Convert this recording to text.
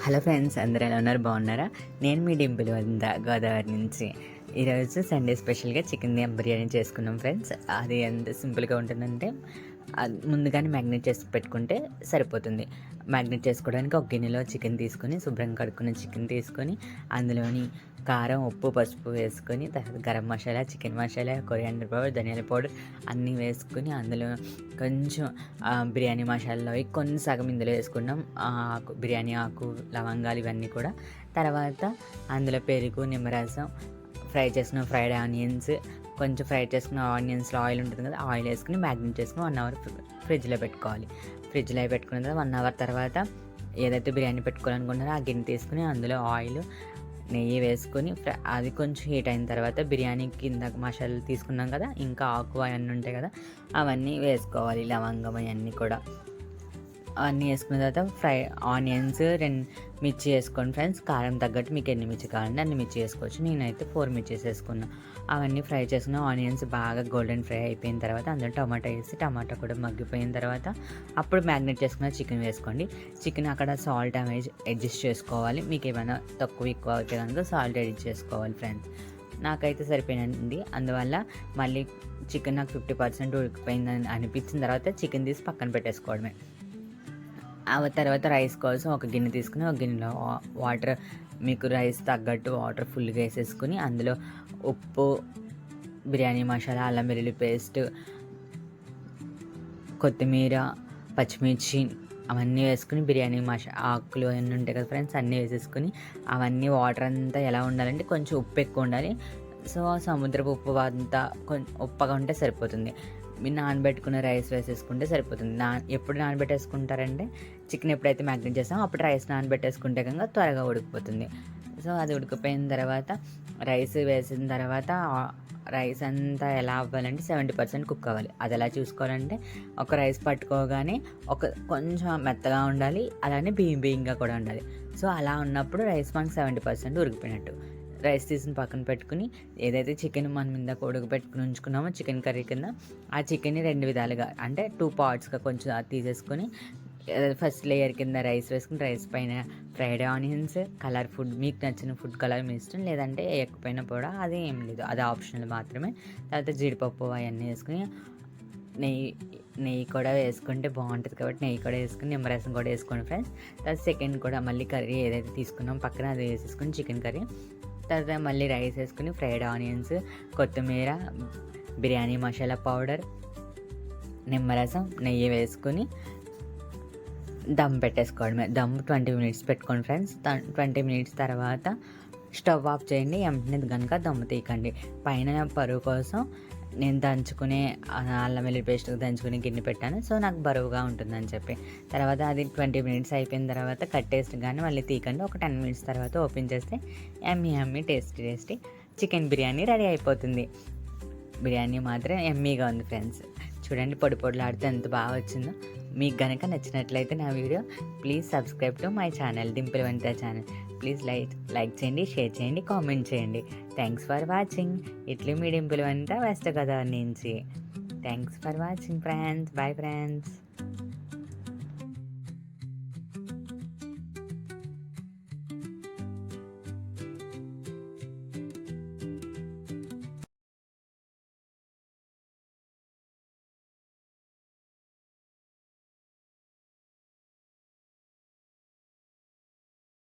Hello friends, అందరూ ఎలా ఉన్నారు? బాగున్నారా? నేను మీ డింపుల్ గోదావరి నుంచి. ఈరోజు సండే స్పెషల్గా చికెన్ దమ్ బిర్యానీ చేసుకున్నాం ఫ్రెండ్స్. అది ఎంత సింపుల్గా ఉంటుందంటే ముందుగానే మ్యాగ్నేట్ చేసి పెట్టుకుంటే సరిపోతుంది. మ్యాగ్నేట్ చేసుకోవడానికి ఒక గిన్నెలో చికెన్ తీసుకొని శుభ్రంగా కడుక్కున్న చికెన్ తీసుకొని అందులోని కారం, ఉప్పు, పసుపు వేసుకొని తర్వాత garam masala, chicken masala, coriander powder, ధనియాల పౌడర్ అన్నీ వేసుకొని అందులో కొంచెం బిర్యానీ మసాలాలో కొన్ని సగం ఇందులో వేసుకున్నాం. బిర్యానీ ఆకు, లవంగాలు ఇవన్నీ కూడా. తర్వాత అందులో పెరుగు, నిమ్మరసం, ఫ్రైడ్ ఆనియన్స్, కొంచెం ఫ్రై చేసుకున్న ఆనియన్స్లో ఆయిల్ ఉంటుంది కదా, ఆయిల్ వేసుకుని మ్యాగ్నేట్ చేసుకుని 1 అవర్ ఫ్రిడ్జ్లో పెట్టుకోవాలి. ఫ్రిడ్జ్లో పెట్టుకున్న తర్వాత 1 అవర్ తర్వాత ఏదైతే బిర్యానీ పెట్టుకోవాలనుకుంటారో ఆ గిన్నె తీసుకుని అందులో ఆయిల్, నెయ్యి వేసుకొని అది కొంచెం హీట్ అయిన తర్వాత బిర్యానీ కింద మసాలాలు తీసుకున్నాం కదా, ఇంకా ఆకు అవన్నీ ఉంటాయి కదా, అవన్నీ వేసుకోవాలి. లవంగం అవన్నీ కూడా అన్నీ వేసుకున్న తర్వాత ఆనియన్స్, 2 మిర్చి వేసుకోండి ఫ్రెండ్స్. కారం తగ్గట్టు మీకు ఎన్ని మిర్చి కావాలంటే అన్ని మిర్చి వేసుకోవచ్చు. నేనైతే 4 మిర్చీస్ వేసుకున్నాను. అవన్నీ ఫ్రై చేసుకున్న ఆనియన్స్ బాగా గోల్డెన్ ఫ్రై అయిపోయిన తర్వాత అందులో టమాటా వేసి టమాటా కూడా మగ్గిపోయిన తర్వాత అప్పుడు మ్యాగ్నేట్ చేసుకున్న చికెన్ వేసుకోండి. చికెన్ అక్కడ సాల్ట్ అనేది అడ్జస్ట్ చేసుకోవాలి. మీకు ఏమైనా తక్కువ ఎక్కువ అయితే కనుక సాల్ట్ అడ్జస్ట్ చేసుకోవాలి ఫ్రెండ్స్. నాకైతే సరిపోయినండి. అందువల్ల మళ్ళీ చికెన్ నాకు 50% ఉడికిపోయిందని అనిపించిన తర్వాత చికెన్ తీసి పక్కన పెట్టేసుకోవడమే. ఆ తర్వాత రైస్ కోసం ఒక గిన్నె తీసుకుని ఒక గిన్నెలో వాటర్, మీకు రైస్ తగ్గట్టు వాటర్ ఫుల్గా వేసేసుకుని అందులో ఉప్పు, బిర్యానీ మసాలా, అల్లం వెల్లుల్లి పేస్ట్, కొత్తిమీర, పచ్చిమిర్చి అవన్నీ వేసుకుని బిర్యానీ ఆకులు అన్నీ ఉంటాయి కదా ఫ్రెండ్స్, అన్నీ వేసేసుకుని అవన్నీ వాటర్ అంతా ఎలా ఉండాలంటే కొంచెం ఉప్పు ఎక్కువ ఉండాలి. సో సముద్రపు ఉప్పు అంతా కొంచెం ఉప్పగా ఉంటే సరిపోతుంది. మీరు నానబెట్టుకున్న రైస్ వేసేసుకుంటే సరిపోతుంది. ఎప్పుడు నానబెట్టేసుకుంటారంటే చికెన్ ఎప్పుడైతే మ్యాగ్నేట్ చేస్తామో అప్పుడు రైస్ నానబెట్టేసుకుంటే కనుక త్వరగా ఉడికిపోతుంది. సో అది ఉడికిపోయిన తర్వాత రైస్ వేసిన తర్వాత రైస్ అంతా ఎలా అవ్వాలంటే 70% కుక్ అవ్వాలి. అది ఎలా చూసుకోవాలంటే ఒక రైస్ పట్టుకోగానే కొంచెం మెత్తగా ఉండాలి, అలానే బియ్యంగా కూడా ఉండాలి. సో అలా ఉన్నప్పుడు రైస్ మనకు 70% ఉడికిపోయినట్టు. రైస్ తీసిన పక్కన పెట్టుకుని ఏదైతే చికెన్ మనం ఇందాక ఉడకబెట్టుకుని ఉంచుకున్నామో చికెన్ కర్రీ కింద ఆ చికెన్ని 2 విధాలుగా అంటే 2 పార్ట్స్గా కొంచెం తీసేసుకొని ఫస్ట్ లేయర్ కింద రైస్ వేసుకుని రైస్ పైన ఫ్రైడ్ ఆనియన్స్, కలర్ ఫుడ్, మీకు నచ్చిన ఫుడ్ కలర్ మీ ఇష్టం, లేదంటే వేయకపోయినా కూడా అది ఏం లేదు, అది ఆప్షనల్ మాత్రమే. తర్వాత జీడిపప్పు అవన్నీ వేసుకుని నెయ్యి కూడా వేసుకుంటే బాగుంటుంది కాబట్టి నెయ్యి కూడా వేసుకుని నిమ్మరసం కూడా వేసుకోండి ఫ్రెండ్స్. తర్వాత సెకండ్ కూడా మళ్ళీ కర్రీ ఏదైతే తీసుకున్నామో పక్కన అది వేసేసుకుని చికెన్ కర్రీ. తర్వాత మళ్ళీ రైస్ వేసుకుని ఫ్రైడ్ ఆనియన్స్, కొత్తిమీర, బిర్యానీ మసాలా పౌడర్, నిమ్మరసం, నెయ్యి వేసుకుని దమ్ పెట్టేసుకోవడమే. దమ్ 20 మినిట్స్ పెట్టుకోండి ఫ్రెండ్స్. 20 మినిట్స్ తర్వాత స్టవ్ ఆఫ్ చేయండి. వెంటనే కనుక దమ్ తీయకండి. పైన పరువు కోసం నేను దంచుకునే అల్లం వెల్లుల్లి పేస్ట్ దంచుకుని గిన్నె పెట్టాను. సో నాకు బరువుగా ఉంటుందని చెప్పి తర్వాత అది 20 మినిట్స్ అయిపోయిన తర్వాత కట్టేసి కానీ మళ్ళీ తీయకండి. ఒక 10 మినిట్స్ తర్వాత ఓపెన్ చేస్తే yummy tasty chicken biryani ready అయిపోతుంది. బిర్యానీ మాత్రం యమ్మీగా ఉంది ఫ్రెండ్స్. చూడండి పొడిలాడితే ఎంత బాగా వచ్చిందో. మీకు కనుక నచ్చినట్లయితే నా video please subscribe to my channel, Dimple Vanitha channel. Please like చేయండి, షేర్ చేయండి, కామెంట్ చేయండి. Thanks for watching. ఇట్లీ మీ డింపుల్ వనిత వెస్ట్ గోదావరి నుంచి. Thanks for watching friends. Bye friends.